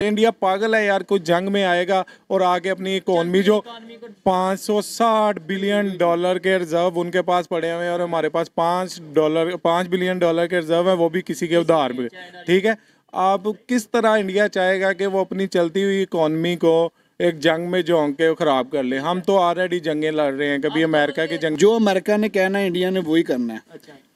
रहे। इंडिया पागल है यार, कोई जंग में आएगा और आके अपनी इकोनॉमी जो 560 बिलियन डॉलर के रिजर्व उनके पास पड़े हुए हैं और हमारे पास 5 बिलियन डॉलर के रिजर्व है, वो भी किसी के उधार पे। ठीक है, आप किस तरह इंडिया चाहेगा कि वो अपनी चलती हुई इकोनॉमी को एक जंग में झोंक के खराब कर ले? हम तो ऑलरेडी जंगें लड़ रहे हैं, कभी अमेरिका की जंग। जो अमेरिका ने कहना है इंडिया ने वही करना है।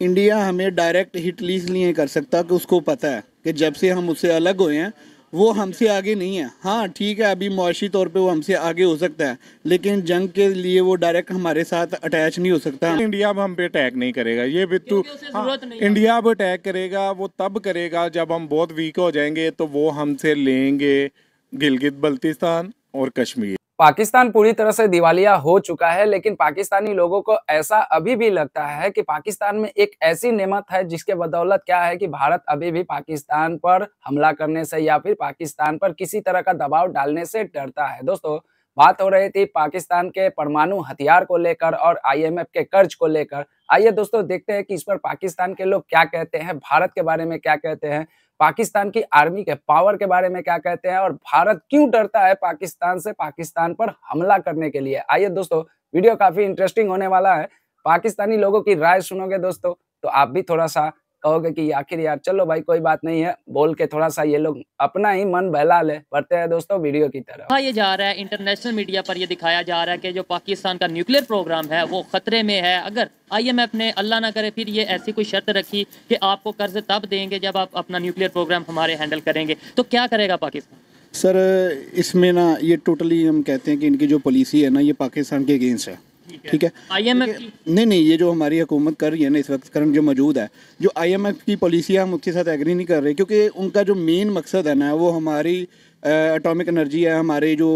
इंडिया हमें डायरेक्ट हिट इसलिए नहीं कर सकता कि उसको पता है कि जब से हम उससे अलग हुए हैं वो हमसे आगे नहीं है। हाँ ठीक है, अभी मुआशी तौर पे वो हमसे आगे हो सकता है, लेकिन जंग के लिए वो डायरेक्ट हमारे साथ अटैच नहीं हो सकता। इंडिया अब हम पे अटैक नहीं करेगा, ये बिट्टू। हाँ, इंडिया अब अटैक करेगा वो तब करेगा जब हम बहुत वीक हो जाएंगे, तो वो हमसे लेंगे गिलगित बल्तिस्तान और कश्मीर। पाकिस्तान पूरी तरह से दिवालिया हो चुका है, लेकिन पाकिस्तानी लोगों को ऐसा अभी भी लगता है कि पाकिस्तान में एक ऐसी नेमत है जिसके बदौलत क्या है कि भारत अभी भी पाकिस्तान पर हमला करने से या फिर पाकिस्तान पर किसी तरह का दबाव डालने से डरता है। दोस्तों, बात हो रही थी पाकिस्तान के परमाणु हथियार को लेकर और IMF के कर्ज को लेकर। आइए दोस्तों देखते हैं कि इस पर पाकिस्तान के लोग क्या कहते हैं, भारत के बारे में क्या कहते हैं, पाकिस्तान की आर्मी के पावर के बारे में क्या कहते हैं और भारत क्यों डरता है पाकिस्तान से, पाकिस्तान पर हमला करने के लिए। आइए दोस्तों, वीडियो काफी इंटरेस्टिंग होने वाला है। पाकिस्तानी लोगों की राय सुनोगे दोस्तों तो आप भी थोड़ा सा कहोगे कि आखिर यार चलो भाई कोई बात नहीं है, बोल के थोड़ा सा ये लोग अपना ही मन बहला ले। बढ़ते हैं दोस्तों वीडियो की तरफ। ये जा रहा है इंटरनेशनल मीडिया पर, ये दिखाया जा रहा है कि जो पाकिस्तान का न्यूक्लियर प्रोग्राम है वो खतरे में है। अगर IMF ने अल्लाह ना करे फिर ये ऐसी कोई शर्त रखी कि आपको कर्ज तब देंगे जब आप अपना न्यूक्लियर प्रोग्राम हमारे हैंडल करेंगे, तो क्या करेगा पाकिस्तान? सर इसमें ना ये टोटली हम कहते हैं कि इनकी जो पॉलिसी है ना ये पाकिस्तान के अगेंस्ट है। ठीक है, IMF नहीं ये जो हमारी हुकूमत कर रही है ना इस वक्त करंट जो मौजूद है, जो IMF की पॉलिसी है हम उसके साथ एग्री नहीं कर रहे, क्योंकि उनका जो मेन मकसद है ना वो हमारी एटॉमिक एनर्जी है, हमारे जो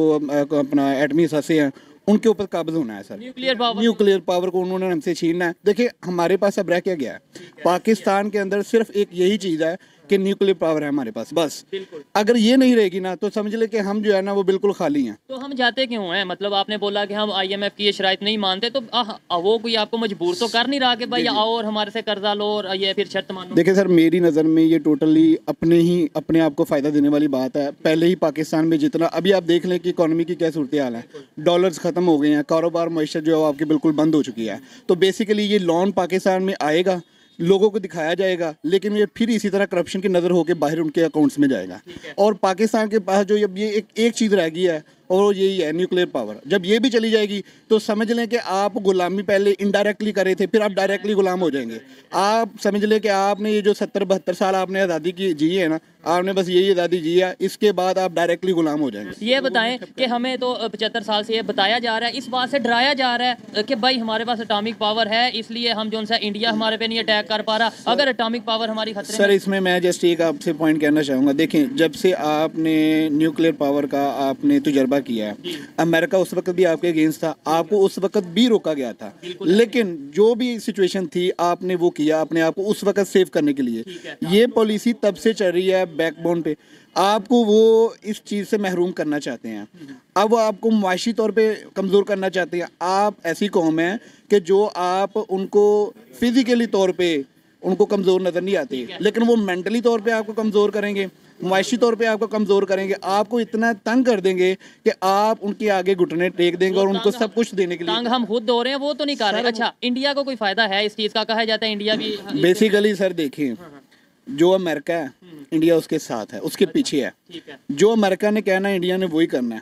अपना एटमी असासे हैं उनके ऊपर काबिज होना है सर। न्यूक्लियर पावर को उन्होंने हमसे छीनना है। देखिए हमारे पास अब रह क्या गया है, पाकिस्तान के अंदर सिर्फ एक यही चीज़ है कि न्यूक्लियर पावर है हमारे पास, बस। अगर ये नहीं रहेगी ना तो समझ ले कि हम जो है ना वो बिल्कुल खाली हैं। तो हम जाते क्यों हैं? मतलब आपने बोला कि हम IMF की ये शराइत नहीं मानते, तो वो कोई आपको मजबूर तो कर नहीं रहा कि भाई आओ और हमारे से कर्जा लो और ये फिर शर्त मानो? देखिए सर, मेरी नज़र में ये टोटली अपने आप को फ़ायदा देने वाली बात है। पहले ही पाकिस्तान में जितना अभी आप देख लें कि इकोनॉमी की क्या सूरत हाल है, डॉलर्स ख़त्म हो गए हैं, कारोबार मईशत जो है आपकी बिल्कुल बंद हो चुकी है। तो बेसिकली ये लोन पाकिस्तान में आएगा, लोगों को दिखाया जाएगा, लेकिन ये फिर इसी तरह करप्शन की नज़र होकर बाहर उनके अकाउंट्स में जाएगा। और पाकिस्तान के पास जो अब ये एक चीज़ रह गई है और यही है न्यूक्लियर पावर। जब ये भी चली जाएगी तो समझ लें कि आप गुलामी पहले इनडायरेक्टली कर रहे थे, फिर आप डायरेक्टली गुलाम हो जाएंगे। आप समझ लें कि आपने ये जो 70-72 साल आपने आज़ादी की जी है ना, आपने बस यही आज़ादी जी है, इसके बाद आप डायरेक्टली गुलाम हो जाएंगे। ये बताएं कि हमें तो 75 साल से ये बताया जा रहा है, इस बात से डराया जा रहा है कि भाई हमारे पास एटॉमिक पावर है, इसलिए हम जो सा इंडिया हमारे पे नहीं अटैक कर पा रहा। अगर एटॉमिक पावर हमारी खतरे सर इसमें मैं जस्ट एक आपसे पॉइंट कहना चाहूँगा। देखें, जब से आपने न्यूक्लियर पावर का आपने तजुर्बा किया है, अमेरिका उस वक्त भी आपके अगेंस्ट था, आपको उस वक्त भी रोका गया था, लेकिन जो भी सिचुएशन थी आपने वो किया अपने आप को उस वक्त सेव करने के लिए। ये पॉलिसी तब से चल रही है बैकबोन पे। आपको वो इस चीज़ से महरूम करना चाहते हैं, अब वो आपको मुआशी तौर पे कमज़ोर करना चाहते हैं। आप ऐसी कौम है कि जो आप उनको फिजिकली तौर पे उनको कमज़ोर नज़र नहीं आती, लेकिन वो मेंटली तौर पे आपको कमज़ोर करेंगे, मुआशी तौर पे आपको कमज़ोर करेंगे, आपको इतना तंग कर देंगे कि आप उनके आगे घुटने टेक देंगे और उनको सब कुछ देने के लिए। तंग हम खुद हो रहे हैं, वो तो नहीं कर रहे। अच्छा, इंडिया को कोई फायदा है इस चीज़ का? कहा जाता है इंडिया भी बेसिकली सर देखिए, जो अमेरिका है इंडिया उसके साथ है, उसके पीछे है। जो अमेरिका ने कहना है इंडिया ने वही करना है।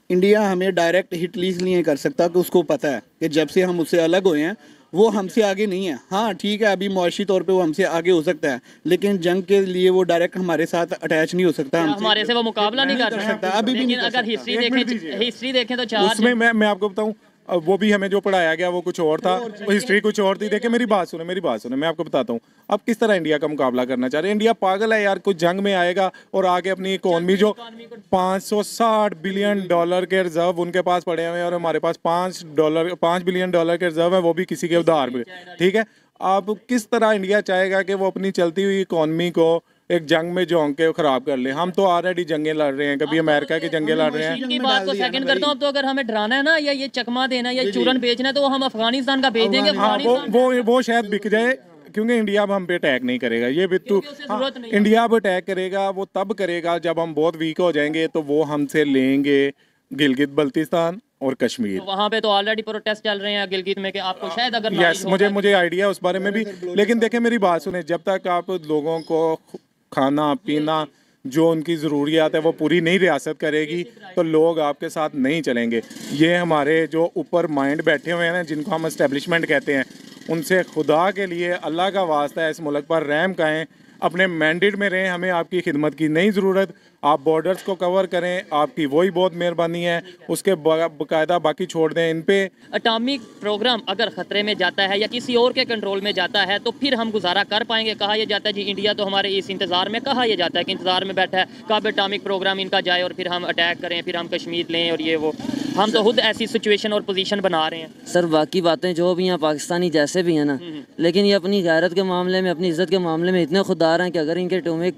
इंडिया हमें डायरेक्ट हिट इसलिए नहीं कर सकता कि उसको पता है कि जब से हम उससे अलग हुए हैं वो हमसे आगे नहीं है। हाँ ठीक है, अभी मुआशी तौर पे वो हमसे आगे हो सकता है, लेकिन जंग के लिए वो डायरेक्ट हमारे साथ अटैच नहीं हो सकता, हमारे से वो मुकाबला नहीं कर सकता अभी भी। अगर हिस्ट्री देखें तो चार उसमें मैं आपको बताऊं, वो भी हमें जो पढ़ाया गया वो कुछ और था, वो हिस्ट्री कुछ और थी। देखिए मेरी बात सुने मैं आपको बताता हूँ अब किस तरह इंडिया का मुकाबला करना चाह रहे हैं। इंडिया पागल है यार, कोई जंग में आएगा और आके अपनी इकोनॉमी जो 560 बिलियन डॉलर के रिजर्व उनके पास पड़े हुए हैं और हमारे पास 5 बिलियन डॉलर के रिजर्व है, वो भी किसी के उधार पे। ठीक है, आप किस तरह इंडिया चाहेगा कि वो अपनी चलती हुई इकोनॉमी को एक जंग में झोंक के खराब कर ले? हम तो ऑलरेडी जंगें लड़ रहे हैं, कभी अमेरिका की जंगें लड़ रहे हैं। इनकी बात को सेकंड करता हूं, अब तो अगर हमें डराना है ना या ये चकमा देना या चूरन बेचना है तो हम अफगानिस्तान का भेज देंगे। हाँ, वो शायद बिक जाए क्योंकि इंडिया अब हम पे अटैक नहीं करेगा, ये बिट्टू। क्योंकि उसे जरूरत नहीं है। इंडिया अब अटैक करेगा वो तब करेगा जब हम बहुत वीक हो जाएंगे, तो वो हमसे लेंगे गिलगित बल्तिस्तान और कश्मीर। तो वहाँ पे तो ऑलरेडी प्रोटेस्ट चल रहे हैं गिलगित में कि आपको शायद अगर यस, knowledge होगा मुझे आइडिया उस बारे में भी। लेकिन देखें मेरी बात सुने, जब तक आप लोगों को खाना पीना जो उनकी ज़रूरियात है वो पूरी नहीं रियासत करेगी, तो लोग आपके साथ नहीं चलेंगे। ये हमारे जो ऊपर माइंड बैठे हुए हैं ना, जिनको हम एस्टेब्लिशमेंट कहते हैं, उनसे खुदा के लिए अल्लाह का वास्ता है इस मुल्क पर रहम करें, अपने मैंडेट में रहें। हमें आपकी खिदमत की नहीं ज़रूरत, आप बॉर्डर्स को कवर करें, आपकी वही बहुत मेहरबानी है। उसके बाकायदा बाकी छोड़ दें इन पे। एटॉमिक प्रोग्राम अगर खतरे में जाता है या किसी और के कंट्रोल में जाता है तो फिर हम गुजारा कर पाएंगे। कहा यह जाता है जी इंडिया तो हमारे इस इंतज़ार में, कहा यह जाता है कि इंतज़ार में बैठा है कब एटॉमिक प्रोग्राम इनका जाए और फिर हम अटैक करें, फिर हम कश्मीर लें और ये वो। हम तो खुद ऐसी सिचुएशन और पोजीशन बना रहे हैं। सर बाकी बातें जो भी हैं पाकिस्तानी जैसे भी हैं ना, लेकिन ये अपनी गैरत के मामले में, अपनी इज्जत के मामले में इतने खुददार हैं कि अगर इनके एटॉमिक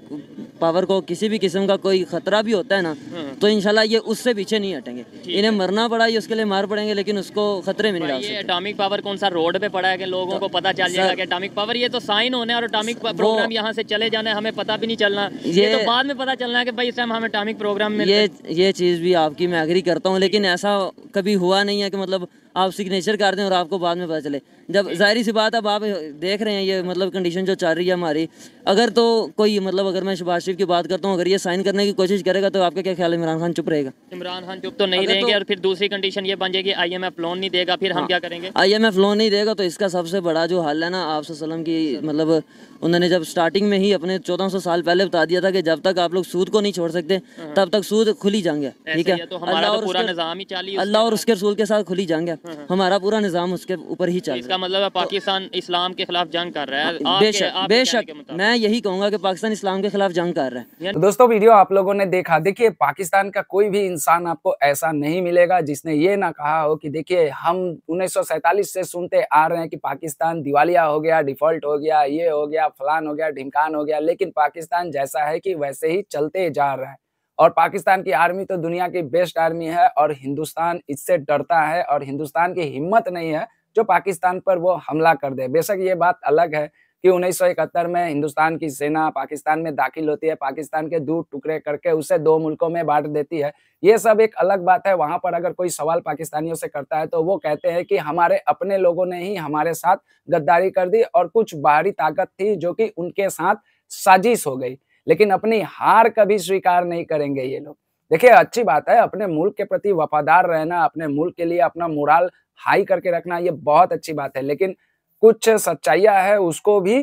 पावर को किसी भी किस्म का कोई खतरा भी होता है ना, तो इंशाल्लाह ये उससे पीछे नहीं हटेंगे। इन्हें मरना पड़ा ये उसके लिए मार पड़ेंगे, लेकिन उसको खतरे में नहीं डाल ये सकते। एटॉमिक पावर कौन सा रोड पे पड़ा है कि लोगों को पता चल जाएगा कि एटॉमिक पावर, ये तो साइन होने और एटॉमिक प्रोग्राम यहाँ से चले जाना है, हमें पता भी नहीं चलना। ये तो बाद में पता चलना है कि भाई इस टाइम हम एटॉमिक प्रोग्राम में। ये चीज़ भी आपकी मैं एग्री करता हूँ, लेकिन ऐसा कभी हुआ नहीं है कि मतलब आप सिग्नेचर कर दें और आपको बाद में पता चले। जब जाहिर सी बात, अब आप देख रहे हैं ये मतलब कंडीशन जो चल रही है हमारी, अगर तो कोई मतलब अगर मैं शहबाज शरीफ की बात करता हूँ, अगर ये साइन करने की कोशिश करेगा तो आपका क्या ख्याल है, इमरान खान चुप रहेगा? इमरान खान चुप तो नहीं रहेंगे और फिर दूसरी कंडीशन ये बन जाएगी IMF लोन नहीं देगा, फिर हम क्या करेंगे? IMF लोन नहीं देगा तो इसका सबसे बड़ा जो हल है ना, आप सल्लम की मतलब उन्होंने जब स्टार्टिंग में ही अपने 1400 साल पहले बता दिया था कि जब तक आप लोग सूद को नहीं छोड़ सकते तब तक सूद खुली जाएंगे। ठीक है, तो हमारा तो पूरा निजाम ही चाली, अल्लाह और उसके रसूल के साथ खुली जाएंगे, हमारा पूरा निजाम उसके ऊपर ही चल। इसका मतलब है पाकिस्तान इस्लाम के खिलाफ जंग कर रहा है। बेशक मैं यही कहूंगा कि पाकिस्तान इस्लाम के खिलाफ जंग कर रहा है। तो दोस्तों वीडियो आप लोगों ने देखा। देखिए पाकिस्तान का कोई भी इंसान आपको ऐसा नहीं मिलेगा जिसने ये ना कहा हो कि देखिए हम 1947 से सुनते आ रहे हैं कि पाकिस्तान दिवालिया हो गया, डिफॉल्ट हो गया, ये हो गया, फलान हो गया, ढिमकान हो गया, लेकिन पाकिस्तान जैसा है कि वैसे ही चलते जा रहा है। और पाकिस्तान की आर्मी तो दुनिया की बेस्ट आर्मी है और हिंदुस्तान इससे डरता है और हिंदुस्तान की हिम्मत नहीं है जो पाकिस्तान पर वो हमला कर दे। बेशक ये बात अलग है कि 1971 में हिंदुस्तान की सेना पाकिस्तान में दाखिल होती है, पाकिस्तान के 2 टुकड़े करके उसे 2 मुल्कों में बांट देती है। ये सब एक अलग बात है। वहां पर अगर कोई सवाल पाकिस्तानियों से करता है तो वो कहते हैं कि हमारे अपने लोगों ने ही हमारे साथ गद्दारी कर दी और कुछ बाहरी ताकत थी जो कि उनके साथ साजिश हो गई, लेकिन अपनी हार कभी स्वीकार नहीं करेंगे ये लोग। देखिए अच्छी बात है, अपने मुल्क के प्रति वफादार रहना, अपने मुल्क के लिए अपना मोराल हाई करके रखना, ये बहुत अच्छी बात है, लेकिन कुछ सच्चाइयां है उसको भी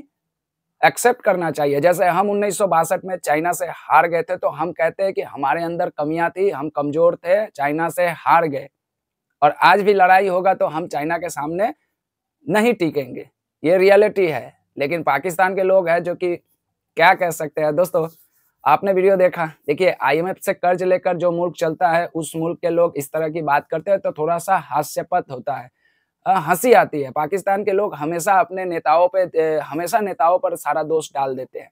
एक्सेप्ट करना चाहिए। जैसे हम 1962 में चाइना से हार गए थे तो हम कहते हैं कि हमारे अंदर कमियां थी, हम कमजोर थे, चाइना से हार गए, और आज भी लड़ाई होगा तो हम चाइना के सामने नहीं टिकेंगे, ये रियलिटी है। लेकिन पाकिस्तान के लोग हैं जो कि क्या कह सकते हैं। दोस्तों आपने वीडियो देखा, देखिए IMF से कर्ज लेकर जो मुल्क चलता है उस मुल्क के लोग इस तरह की बात करते हैं तो थोड़ा सा हास्यास्पद होता है, हंसी आती है। पाकिस्तान के लोग हमेशा अपने नेताओं पे हमेशा नेताओं पर सारा दोष डाल देते हैं।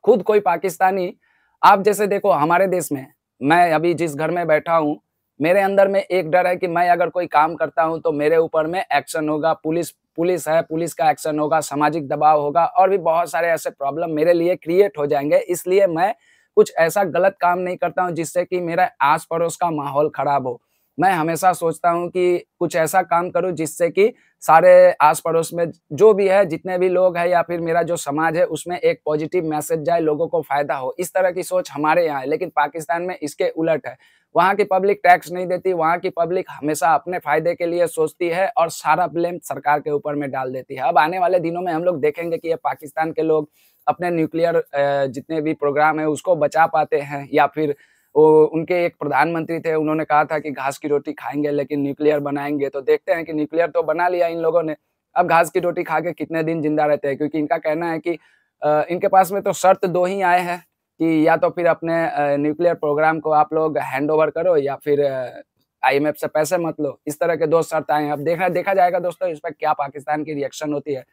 खुद कोई पाकिस्तानी, आप जैसे देखो हमारे देश में, मैं अभी जिस घर में बैठा हूँ मेरे अंदर में एक डर है कि मैं अगर कोई काम करता हूँ तो मेरे ऊपर में एक्शन होगा, पुलिस है, पुलिस का एक्शन होगा, सामाजिक दबाव होगा और भी बहुत सारे ऐसे प्रॉब्लम मेरे लिए क्रिएट हो जाएंगे। इसलिए मैं कुछ ऐसा गलत काम नहीं करता हूँ जिससे कि मेरा आस पड़ोस का माहौल खराब हो। मैं हमेशा सोचता हूँ कि कुछ ऐसा काम करूँ जिससे कि सारे आस पड़ोस में जो भी है, जितने भी लोग हैं या फिर मेरा जो समाज है उसमें एक पॉजिटिव मैसेज जाए, लोगों को फायदा हो। इस तरह की सोच हमारे यहाँ है, लेकिन पाकिस्तान में इसके उलट है। वहाँ की पब्लिक टैक्स नहीं देती, वहाँ की पब्लिक हमेशा अपने फायदे के लिए सोचती है और सारा ब्लेम सरकार के ऊपर में डाल देती है। अब आने वाले दिनों में हम लोग देखेंगे कि ये पाकिस्तान के लोग अपने न्यूक्लियर जितने भी प्रोग्राम है उसको बचा पाते हैं, या फिर उनके एक प्रधानमंत्री थे, उन्होंने कहा था कि घास की रोटी खाएंगे लेकिन न्यूक्लियर बनाएंगे। तो देखते हैं कि न्यूक्लियर तो बना लिया इन लोगों ने, अब घास की रोटी खा के कितने दिन जिंदा रहते हैं, क्योंकि इनका कहना है कि इनके पास में तो शर्त 2 ही आए हैं कि या तो फिर अपने न्यूक्लियर प्रोग्राम को आप लोग हैंड ओवर करो या फिर IMF से पैसे मत लो। इस तरह के 2 शर्त आए हैं। अब देखा जाएगा दोस्तों इस पर क्या पाकिस्तान की रिएक्शन होती है।